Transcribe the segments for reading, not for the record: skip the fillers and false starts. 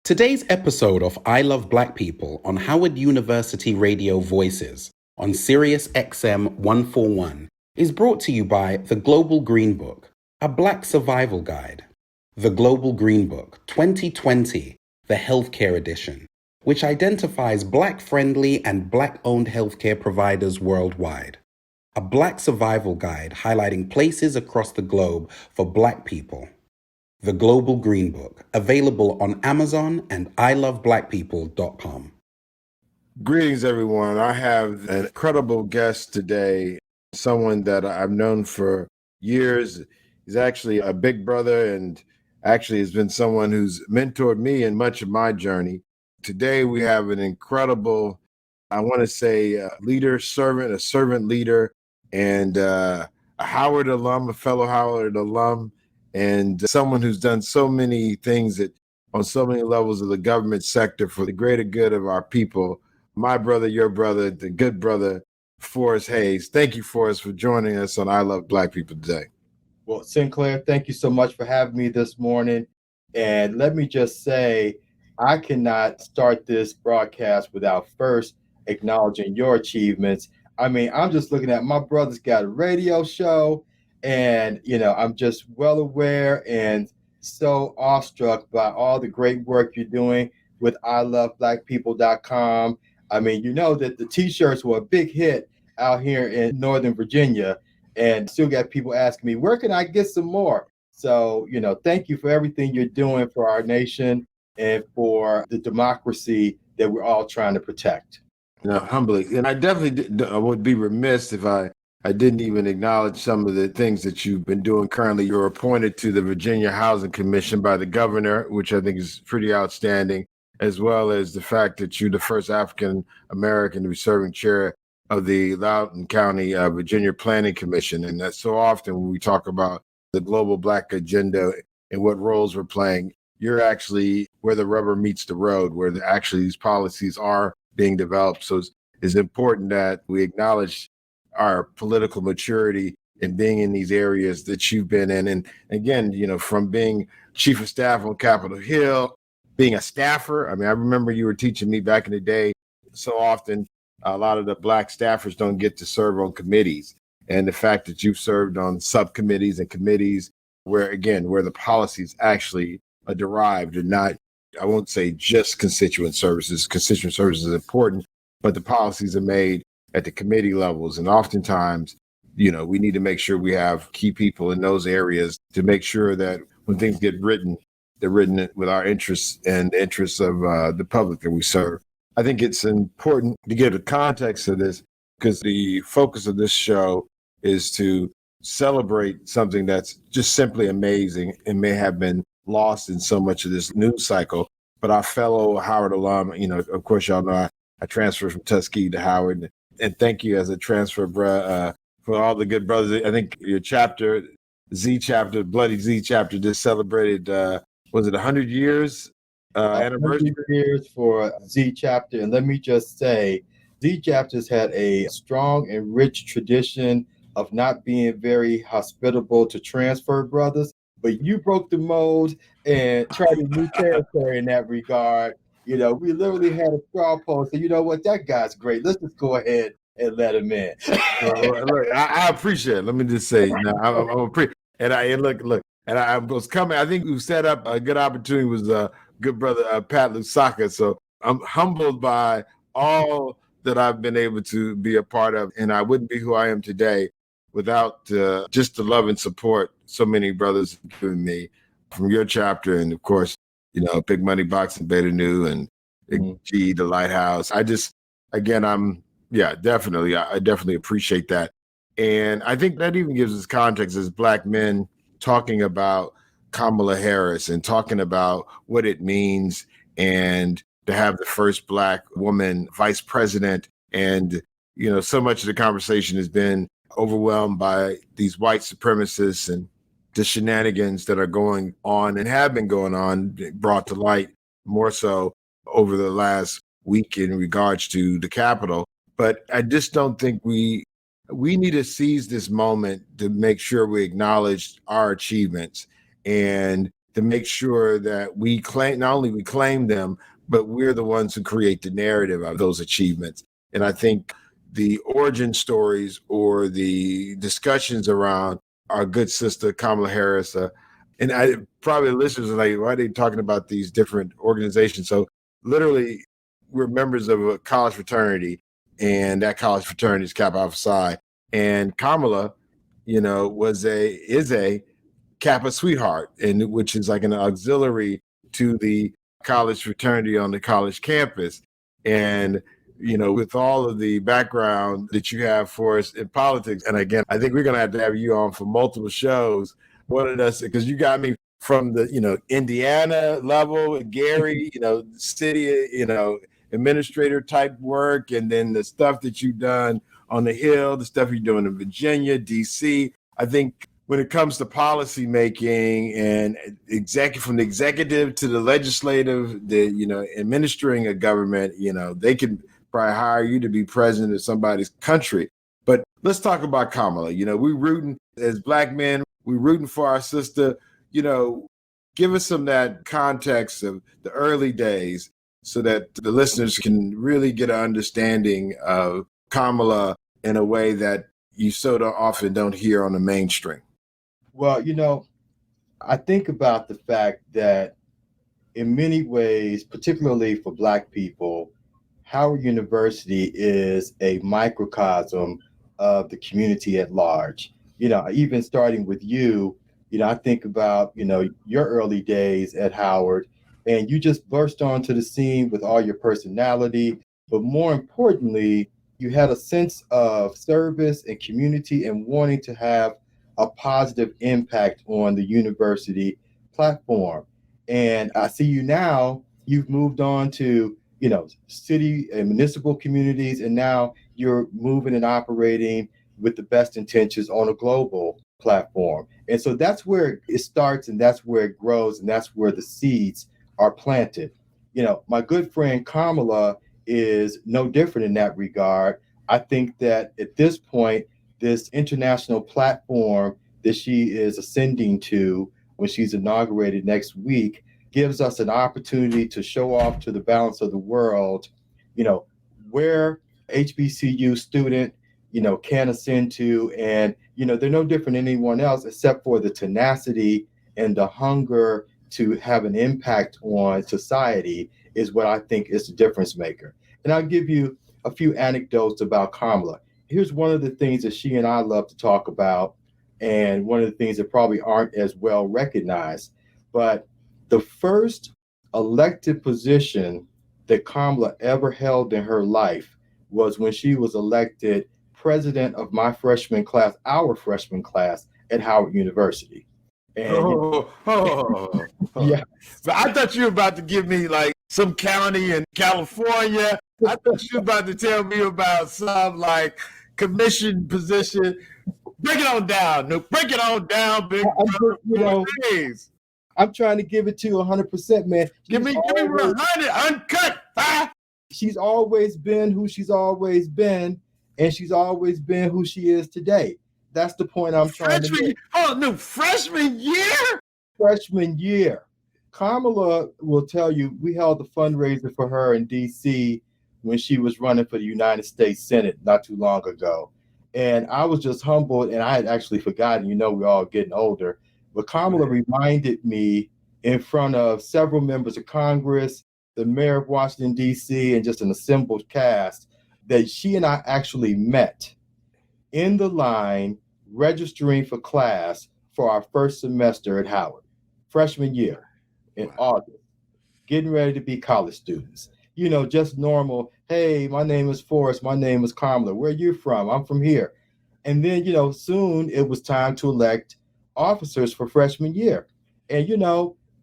Today's episode of I Love Black People on Howard University Radio Voices on Sirius XM 141 is brought to you by The Global Green Book, a Black survival guide. The Global Green Book 2020, the Healthcare Edition, which identifies Black-friendly and Black-owned healthcare providers worldwide. A Black survival guide highlighting places across the globe for Black people. The Global Green Book, available on Amazon and iloveblackpeople.com. Greetings, everyone. I have an incredible guest today, someone that I've known for years. He's actually a big brother and actually has been someone who's mentored me in much of my journey. Today, we have an incredible, I want to say, leader, servant, a servant leader, and a Howard alum, a fellow Howard alum, and someone who's done so many things on so many levels of the government sector for the greater good of our people. My brother, your brother, the good brother, Forrest Hayes. Thank you, Forrest, for joining us on I Love Black People today. Well, Sinclair, thank you so much for having me this morning. And let me just say, I cannot start this broadcast without first acknowledging your achievements. I mean, I'm just looking at my brother's got a radio show, and, I'm just well aware and so awestruck by all the great work you're doing with iloveblackpeople.com. I mean, you know that the T-shirts were a big hit out here in Northern Virginia, and still got people asking me, where can I get some more? So, thank you for everything you're doing for our nation and for the democracy that we're all trying to protect. Humbly. And I would be remiss if I didn't even acknowledge some of the things that you've been doing currently. You're appointed to the Virginia Housing Commission by the governor, which I think is pretty outstanding, as well as the fact that you're the first African American to be serving chair of the Loudon County, Virginia Planning Commission. And that's so often when we talk about the global Black agenda and what roles we're playing, you're actually where the rubber meets the road, where actually these policies are being developed. So it's important that we acknowledge our political maturity in being in these areas that you've been in. And again, from being chief of staff on Capitol Hill, being a staffer. I mean, I remember you were teaching me back in the day, so often a lot of the Black staffers don't get to serve on committees. And the fact that you've served on subcommittees and committees where the policies actually are derived and not, I won't say just constituent services. Constituent services is important, but the policies are made at the committee levels. And oftentimes, we need to make sure we have key people in those areas to make sure that when things get written, they're written with our interests and the interests of the public that we serve. I think it's important to give the context of this because the focus of this show is to celebrate something that's just simply amazing and may have been lost in so much of this news cycle. But our fellow Howard alum, of course, y'all know I transferred from Tuskegee to Howard. And thank you as a transfer, for all the good brothers. I think your chapter, Bloody Z chapter, just celebrated, was it 100 years anniversary? 100 years for Z chapter. And let me just say, Z chapters had a strong and rich tradition of not being very hospitable to transfer brothers. But you broke the mold and tried a new territory in that regard. We literally had a straw poll. So you know what? That guy's great. Let's just go ahead and let him in. Look, I appreciate it. Let me just say, I was coming. I think we set up a good opportunity with good brother Pat Lusaka. So I'm humbled by all that I've been able to be a part of, and I wouldn't be who I am today without just the love and support so many brothers have given me from your chapter, and of course, Big Money Boxing, Beta Nu, and Big G, the Lighthouse. I definitely appreciate that. And I think that even gives us context as Black men talking about Kamala Harris and talking about what it means and to have the first Black woman vice president. And, so much of the conversation has been overwhelmed by these white supremacists and the shenanigans that are going on and have been going on, brought to light more so over the last week in regards to the Capitol. But I just don't think we need to seize this moment to make sure we acknowledge our achievements and to make sure that we claim, not only we claim them, but we're the ones who create the narrative of those achievements. And I think the origin stories or the discussions around our good sister Kamala Harris, and I probably the listeners are like, why are they talking about these different organizations? So literally, we're members of a college fraternity, and that college fraternity is Kappa Alpha Psi. And Kamala, is a Kappa sweetheart, and which is like an auxiliary to the college fraternity on the college campus. And with all of the background that you have for us in politics, and again, I think we're going to have you on for multiple shows. Wanted us because you got me from the Indiana level, Gary, city, administrator type work, and then the stuff that you've done on the Hill, the stuff you're doing in Virginia, DC. I think when it comes to policy making and from the executive to the legislative, administering a government, they can probably hire you to be president of somebody's country. But let's talk about Kamala. We're rooting as Black men, we're rooting for our sister. Give us some of that context of the early days so that the listeners can really get an understanding of Kamala in a way that you so often don't hear on the mainstream. Well, I think about the fact that in many ways, particularly for Black people, Howard University is a microcosm of the community at large. Even starting with you, I think about, your early days at Howard, and you just burst onto the scene with all your personality. But more importantly, you had a sense of service and community and wanting to have a positive impact on the university platform. And I see you now, you've moved on to, city and municipal communities, and now you're moving and operating with the best intentions on a global platform. And so that's where it starts, and that's where it grows, and that's where the seeds are planted. My good friend Kamala is no different in that regard. I think that at this point, this international platform that she is ascending to when she's inaugurated next week gives us an opportunity to show off to the balance of the world, where HBCU student, can ascend to. And, they're no different than anyone else except for the tenacity and the hunger to have an impact on society is what I think is the difference maker. And I'll give you a few anecdotes about Kamala. Here's one of the things that she and I love to talk about, and one of the things that probably aren't as well recognized. But the first elected position that Kamala ever held in her life was when she was elected president of my freshman class, our freshman class at Howard University. And yeah. So I thought you were about to give me like some county in California. I thought you were about to tell me about some like commission position. Break it on down. No, break it on down, big brother. I'm trying to give it to you 100%, man. Give me 100 uncut. She's always been who she's always been, and she's always been who she is today. That's the point I'm trying to make. Oh, no, freshman year? Freshman year. Kamala will tell you, we held a fundraiser for her in D.C. when she was running for the United States Senate not too long ago. And I was just humbled, and I had actually forgotten, we're all getting older. But Kamala reminded me in front of several members of Congress, the mayor of Washington, D.C., and just an assembled cast, that she and I actually met in the line registering for class for our first semester at Howard, freshman year in August, getting ready to be college students. Just normal, hey, my name is Forrest, my name is Kamala, where are you from? I'm from here. And then, soon it was time to elect officers for freshman year. And,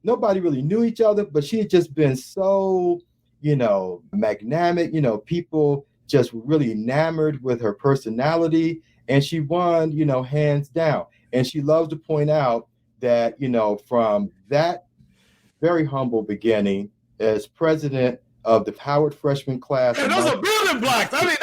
nobody really knew each other, but she had just been so, magnanimous, people just really enamored with her personality, and she won, hands down. And she loves to point out that, from that very humble beginning as president of the Howard freshman class. Hey, those are building blocks. I mean,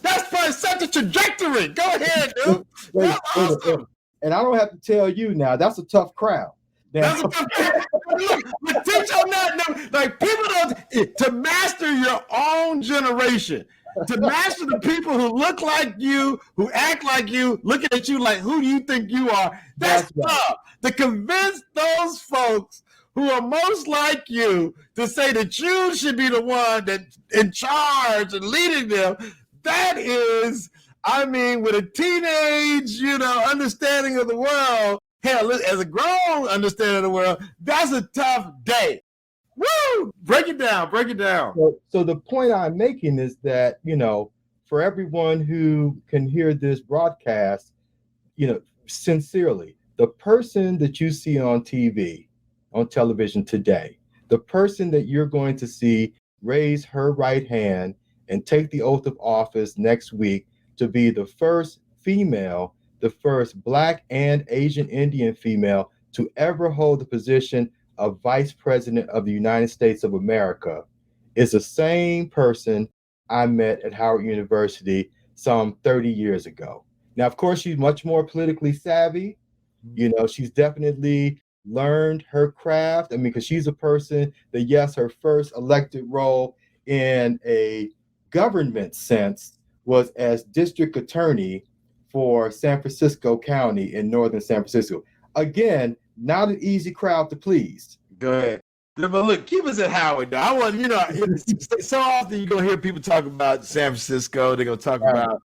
that's probably set the trajectory. Go ahead, dude. That's awesome. And I don't have to tell you now, that's a tough crowd. That's a tough thing. Look, teach on that. Like people don't to master your own generation, to master the people who look like you, who act like you, looking at you like, who do you think you are? That's tough. To convince those folks who are most like you to say that you should be the one that in charge and leading them. That is, I mean, with a teenage, understanding of the world. Hell, as a grown understanding of the world, that's a tough day. Woo! Break it down. So the point I'm making is that, for everyone who can hear this broadcast, sincerely, the person that you see on television today, the person that you're going to see raise her right hand and take the oath of office next week to be the first female, the first Black and Asian Indian female to ever hold the position of Vice President of the United States of America, is the same person I met at Howard University some 30 years ago. Now, of course, she's much more politically savvy. She's definitely learned her craft. I mean, because she's a person that, yes, her first elected role in a government sense was as district attorney for San Francisco County in northern San Francisco. Again, not an easy crowd to please. Go ahead. But look, keep us at Howard, though. I want, so often you're going to hear people talk about San Francisco. They're going to talk about,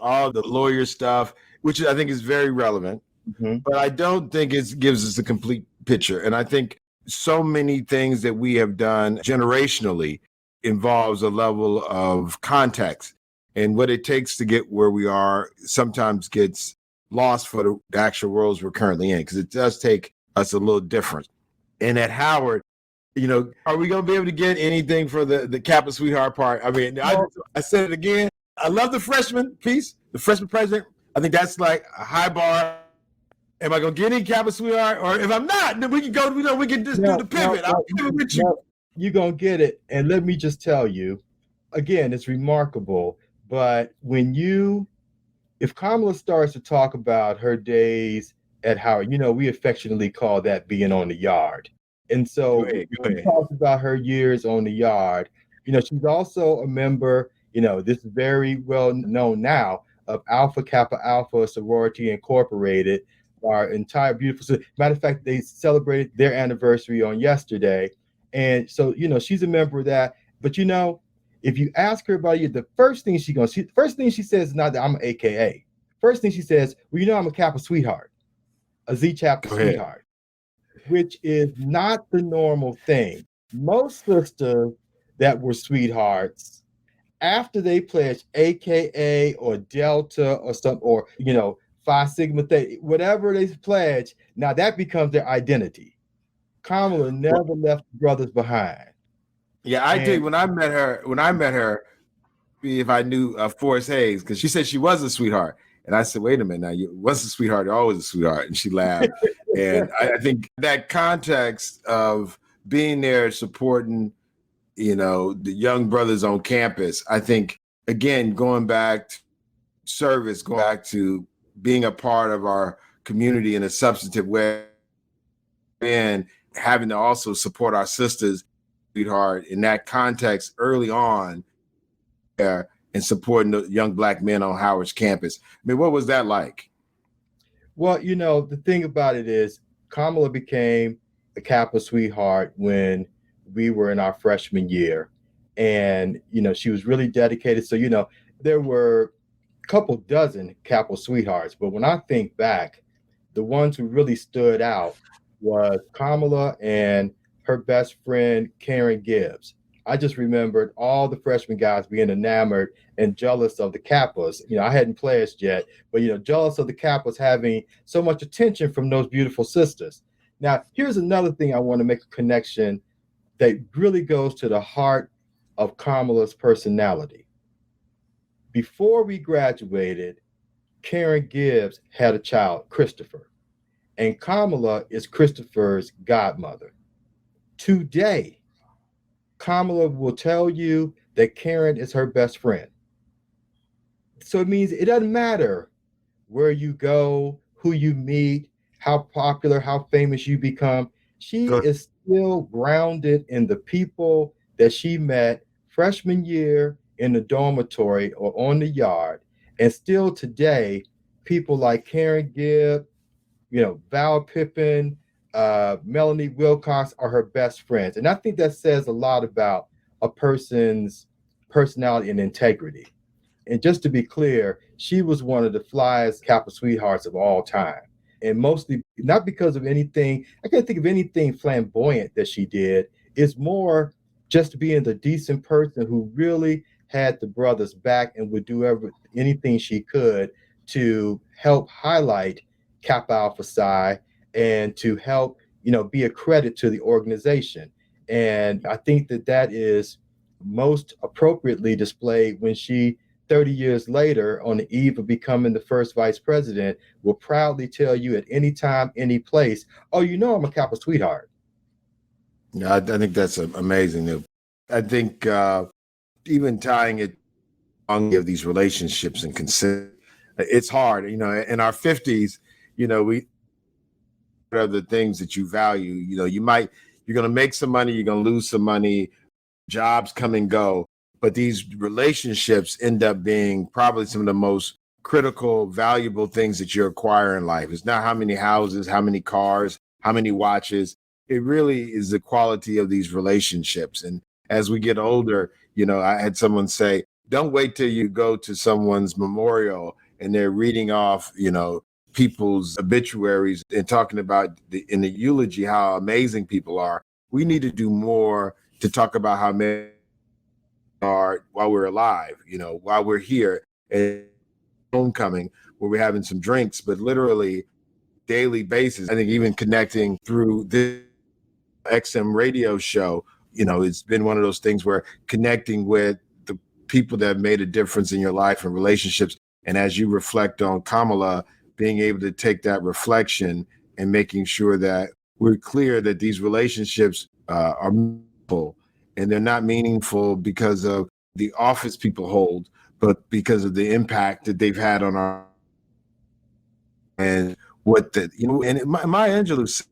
all the lawyer stuff, which I think is very relevant. Mm-hmm. But I don't think it gives us a complete picture. And I think so many things that we have done generationally involves a level of context. And what it takes to get where we are sometimes gets lost for the actual roles we're currently in, because it does take us a little different. And at Howard, are we going to be able to get anything for the Kappa Sweetheart part? I mean, I said it again. I love the freshman piece, the freshman president. I think that's like a high bar. Am I going to get any Kappa Sweetheart? Or if I'm not, then we can go, we can just do the pivot. I'll pivot with you. You're going to get it. And let me just tell you, again, it's remarkable. But if Kamala starts to talk about her days at Howard, we affectionately call that being on the yard. And so she talks about her years on the yard. She's also a member, this is very well known now, of Alpha Kappa Alpha Sorority Incorporated, our entire beautiful. Matter of fact, they celebrated their anniversary on yesterday. And so, she's a member of that. But, if you ask her about you, the first thing she says is not that I'm an AKA. First thing she says, well, I'm a Kappa Sweetheart, a Z Chapter Sweetheart, which is not the normal thing. Most sisters that were sweethearts, after they pledged AKA or Delta or something, or, Phi Sigma Theta, whatever they pledge, now that becomes their identity. Kamala never left brothers behind. Yeah, I did. When I met her, if I knew Forrest Hayes, because she said she was a sweetheart. And I said, wait a minute, now you was a sweetheart, you're always a sweetheart. And she laughed. And I think that context of being there supporting, the young brothers on campus, I think, again, going back to service, going back to being a part of our community in a substantive way, and having to also support our sisters, sweetheart, in that context early on, and supporting the young Black men on Howard's campus. I mean, what was that like? Well, the thing about it is Kamala became a Kappa Sweetheart when we were in our freshman year. And, she was really dedicated. So, there were a couple dozen Kappa Sweethearts. But when I think back, the ones who really stood out was Kamala and her best friend, Karen Gibbs. I just remembered all the freshman guys being enamored and jealous of the Kappas. I hadn't pledged yet, but, jealous of the Kappas having so much attention from those beautiful sisters. Now, here's another thing I want to make a connection that really goes to the heart of Kamala's personality. Before we graduated, Karen Gibbs had a child, Christopher, and Kamala is Christopher's godmother. Today, Kamala will tell you that Karen is her best friend. So it means it doesn't matter where you go, who you meet, how popular, how famous you become, she Go. is still grounded in the people that she met freshman year in the dormitory or on the yard. And still today, people like Karen Gibb, Val Pippin, Melanie Wilcox are her best friends. And I think that says a lot about a person's personality and integrity. And just to be clear, she was one of the flyest Kappa sweethearts of all time. And mostly not because of anything, I can't think of anything flamboyant that she did. It's more just being the decent person who really had the brothers back and would do anything she could to help highlight Kappa Alpha Psi and to help, be a credit to the organization. And I think that that is most appropriately displayed when she 30 years later, on the eve of becoming the first vice president, will proudly tell you at any time, any place, oh, I'm a Kappa sweetheart. Yeah, I think that's amazing. I think even tying it on of these relationships and consider, it's hard. In our 50s, we have the things that you value. You're going to make some money, you're going to lose some money, jobs come and go. But these relationships end up being probably some of the most critical, valuable things that you acquire in life. It's not how many houses, how many cars, how many watches. It really is the quality of these relationships. And as we get older, I had someone say, don't wait till you go to someone's memorial and they're reading off, people's obituaries and talking about in the eulogy how amazing people are. We need to do more to talk about how many are while we're alive, while we're here and homecoming where we're having some drinks, but literally daily basis. I think even connecting through this XM radio show, it's been one of those things where connecting with the people that have made a difference in your life and relationships. And as you reflect on Kamala, being able to take that reflection and making sure that we're clear that these relationships are meaningful, and they're not meaningful because of the office people hold, but because of the impact that they've had on our and what the and Maya Angelou,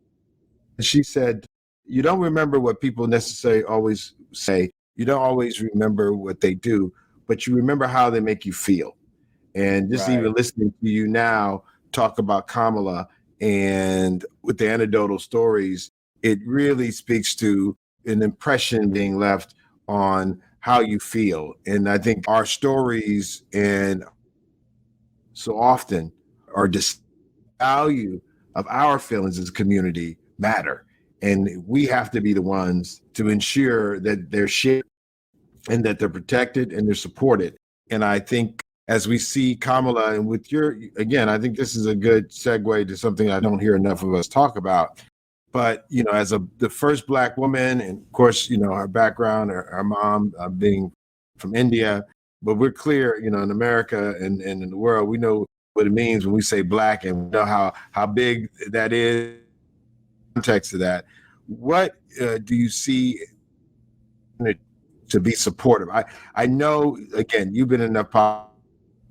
she said, you don't remember what people necessarily always say. You don't always remember what they do, but you remember how they make you feel. And just Right. even listening to you now talk about Kamala and with the anecdotal stories, it really speaks to an impression being left on how you feel. And I think our stories and so often are just value of our feelings as a community matter. And we have to be the ones to ensure that they're shared and that they're protected and they're supported. And I think as we see Kamala and with again, I think this is a good segue to something I don't hear enough of us talk about. But, as the first Black woman, and of course, our background, our mom being from India, but we're clear, in America and in the world, we know what it means when we say Black, and we know how big that is. Context of that, what do you see to be supportive? I know, again, you've been enough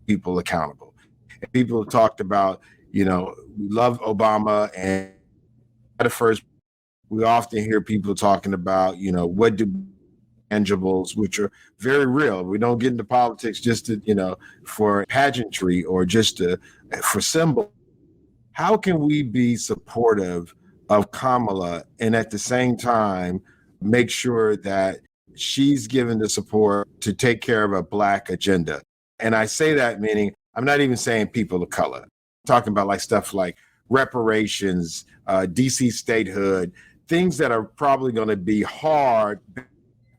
people accountable, and people have talked about, we love Obama, and at first we often hear people talking about, what do tangibles, which are very real. We don't get into politics just to, for pageantry or just for symbol. How can we be supportive of Kamala and at the same time make sure that she's given the support to take care of a Black agenda? And I say that meaning I'm not even saying people of color. I'm talking about like stuff like reparations, DC statehood, things that are probably going to be hard,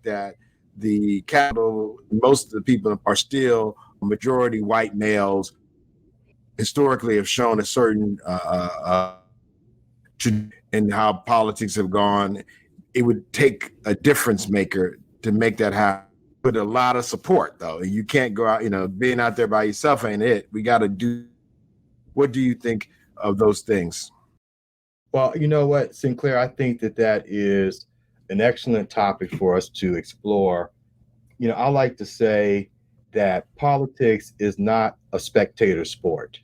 that the capital, most of the people are still majority white males, historically have shown a certain in how politics have gone. It would take a difference maker to make that happen. With a lot of support, though. You can't go out, being out there by yourself ain't it. We got to do. What do you think of those things? Well, you know what, Sinclair, I think that that is an excellent topic for us to explore. I like to say that politics is not a spectator sport.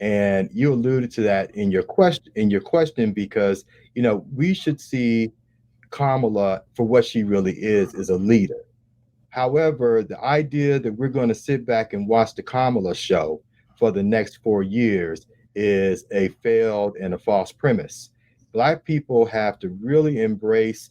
And you alluded to that in your question, because, we should see Kamala for what she really is a leader. However, the idea that we're going to sit back and watch the Kamala show for the next 4 years is a failed and a false premise. Black people have to really embrace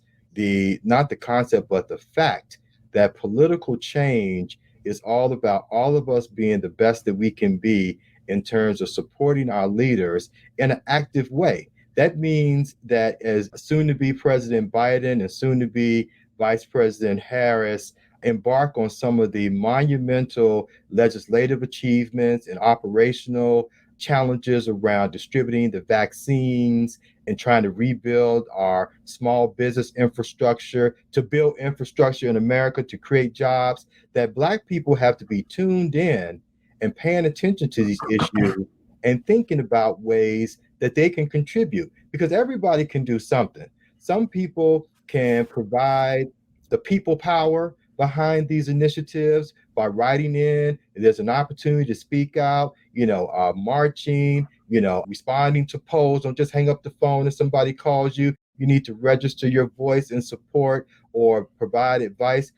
not the concept, but the fact that political change is all about all of us being the best that we can be in terms of supporting our leaders in an active way. That means that as soon to be President Biden and soon to be Vice President Harris embark on some of the monumental legislative achievements and operational challenges around distributing the vaccines and trying to rebuild our small business infrastructure, to build infrastructure in America, to create jobs, that Black people have to be tuned in and paying attention to these issues and thinking about ways that they can contribute, because everybody can do something. Some people can provide the people power behind these initiatives by writing in. There's an opportunity to speak out, marching, responding to polls. Don't just hang up the phone if somebody calls you. You need to register your voice in support or provide advice.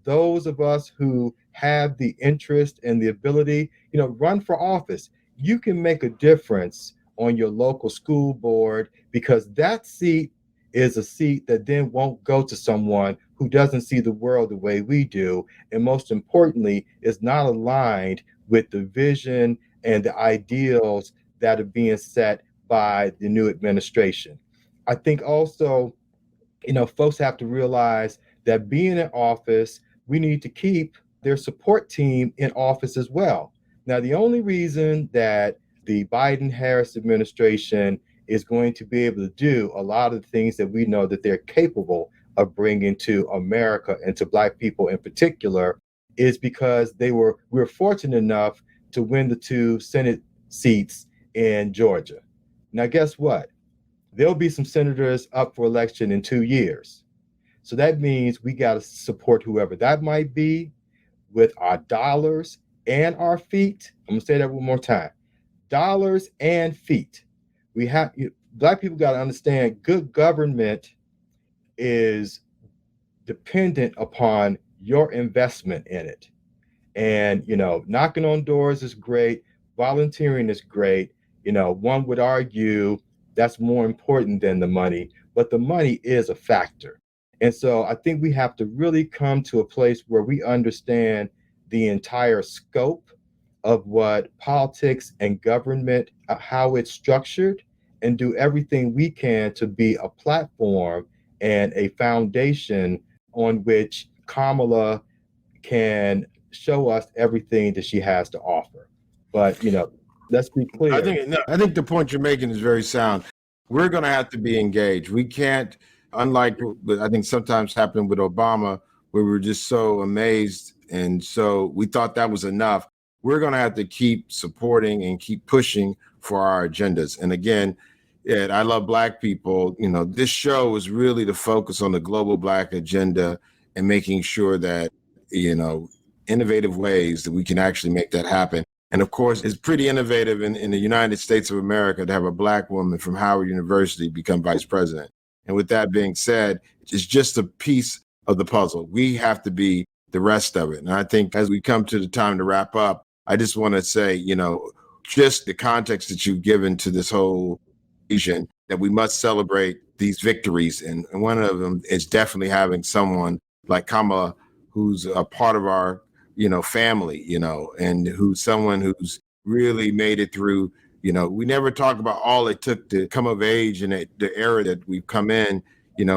Those of us who have the interest and the ability, run for office. You can make a difference on your local school board, because that seat is a seat that then won't go to someone who doesn't see the world the way we do. And most importantly, is not aligned with the vision and the ideals that are being set by the new administration. I think also, folks have to realize that being in office, we need to keep their support team in office as well. Now, the only reason that the Biden Harris administration is going to be able to do a lot of the things that we know that they're capable of bringing to America and to Black people in particular is because we're fortunate enough to win the 2 Senate seats in Georgia. Now, guess what? There'll be some senators up for election in 2 years. So that means we got to support whoever that might be with our dollars and our feet. I'm going to say that one more time. Dollars and feet. Black people got to understand good government is dependent upon your investment in it. And, knocking on doors is great. Volunteering is great. One would argue that's more important than the money, but the money is a factor. And so I think we have to really come to a place where we understand the entire scope of what politics and government, how it's structured, and do everything we can to be a platform and a foundation on which Kamala can show us everything that she has to offer. But, let's be clear. I think the point you're making is very sound. We're going to have to be engaged. We can't, unlike what I think sometimes happened with Obama, where we were just so amazed and so we thought that was enough. We're going to have to keep supporting and keep pushing for our agendas. And again, I Love Black People, this show is really to focus on the global Black agenda and making sure that, innovative ways that we can actually make that happen. And of course, it's pretty innovative in the United States of America to have a Black woman from Howard University become vice president. And with that being said, it's just a piece of the puzzle. We have to be the rest of it. And I think as we come to the time to wrap up, I just want to say, just the context that you've given to this whole vision, that we must celebrate these victories. And one of them is definitely having someone like Kamala, who's a part of our, family, and who's someone who's really made it through. We never talk about all it took to come of age in the era that we've come in,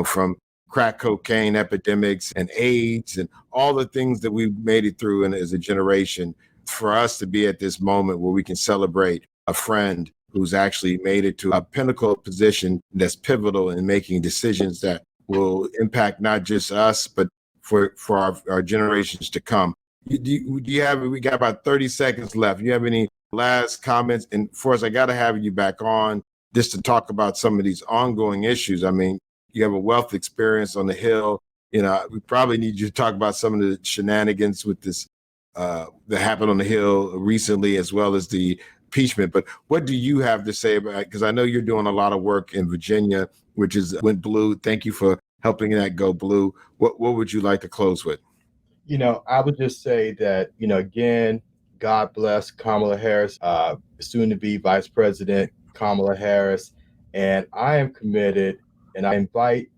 from crack cocaine epidemics and AIDS and all the things that we've made it through as a generation. For us to be at this moment where we can celebrate a friend who's actually made it to a pinnacle position that's pivotal in making decisions that will impact not just us, but for our generations to come. Do you have, we got about 30 seconds left. Do you have any last comments? And for us, I got to have you back on just to talk about some of these ongoing issues. I mean, you have a wealth of experience on the Hill. We probably need you to talk about some of the shenanigans with this that happened on the Hill recently, as well as the impeachment. But what do you have to say about it? Because I know you're doing a lot of work in Virginia, which went blue. Thank you for helping that go blue. What would you like to close with? I would just say that, again, God bless Kamala Harris, soon to be Vice President Kamala Harris. And I am committed, and I invite,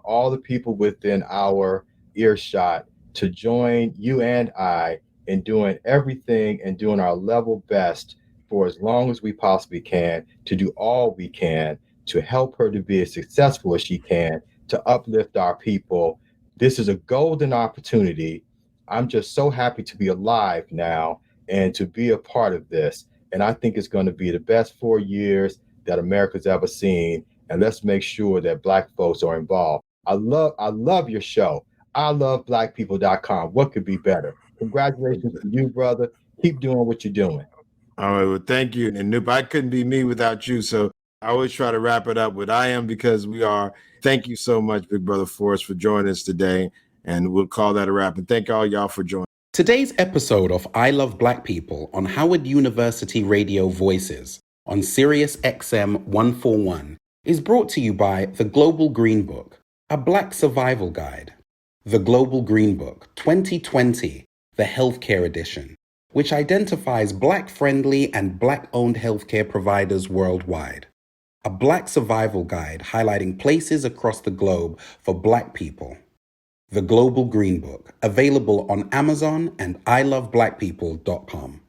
all the people within our earshot to join you and I in doing everything and doing our level best for as long as we possibly can to do all we can to help her to be as successful as she can, to uplift our people. This is a golden opportunity. I'm just so happy to be alive now and to be a part of this. And I think it's going to be the best 4 years that America's ever seen. And let's make sure that Black folks are involved. I love your show. I love blackpeople.com. What could be better? Congratulations to you, brother. Keep doing what you're doing. All right. Well, thank you. And Noop, I couldn't be me without you. So I always try to wrap it up with I am because we are. Thank you so much, Big Brother Forrest, for joining us today. And we'll call that a wrap. And thank all y'all for joining. Today's episode of I Love Black People on Howard University Radio Voices on Sirius XM 141 is brought to you by The Global Green Book, a Black survival guide. The Global Green Book 2020, the Healthcare Edition, which identifies Black-friendly and Black-owned healthcare providers worldwide. A Black survival guide highlighting places across the globe for Black people. The Global Green Book, available on Amazon and iloveblackpeople.com.